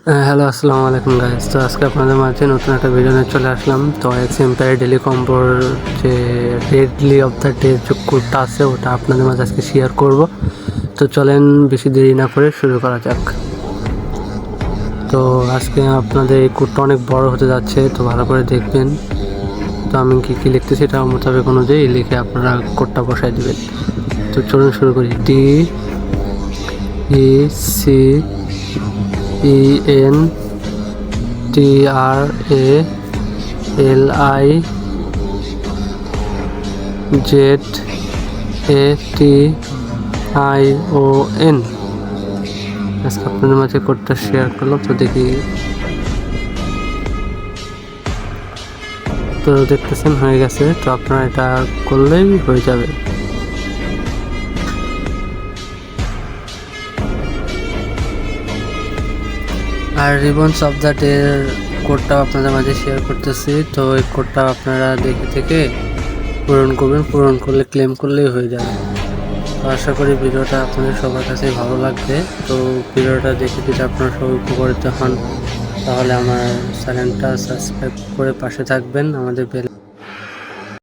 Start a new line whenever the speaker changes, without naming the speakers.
Hello, আসসালামু আলাইকুম guys. তো আজকে আপনাদের মাঝে নতুন একটা ভিডিও নিয়ে চলে আসলাম। তো এক্স এম্পায়ার ডেলি কম্বোর যে ডেডলি অফ দ্য ডে যে কোডটা আছে ওটা আপনাদের মাঝে আজকে শেয়ার করব। তো চলেন বেশি দেরি না করে শুরু করা যাক। তো আজকে আপনাদের এই কোডটা অনেক বড় হতে যাচ্ছে, তো ভালো করে দেখবেন। তো আমি কী লিখতেছি এটা মোতাবেক অনুযায়ী লিখে আপনারা কোডটা বসাই দেবেন। তো চলুন শুরু করি। DECENTRALIZATION। আজকে আপনাদের মাঝে কোডটা শেয়ার করলাম। তো দেখি, তো দেখতেছেন হয়ে গেছে। তো আপনারা এটা করলেই হয়ে যাবে। আর রিবনস অফ দ্য ডে কোডটাও আপনাদের মাঝে শেয়ার করতেছি। তো এই কোডটা আপনারা দেখে থেকে পূরণ করবেন, পূরণ করলে ক্লেম করলেই হয়ে যাবে। তো আশা করি ভিডিওটা আপনাদের সবার কাছেই ভালো লাগবে। তো ভিডিওটা দেখে যদি আপনারা সবাই উপকৃত হন তাহলে আমার চ্যানেলটা সাবস্ক্রাইব করে পাশে থাকবেন, আমাদের বেল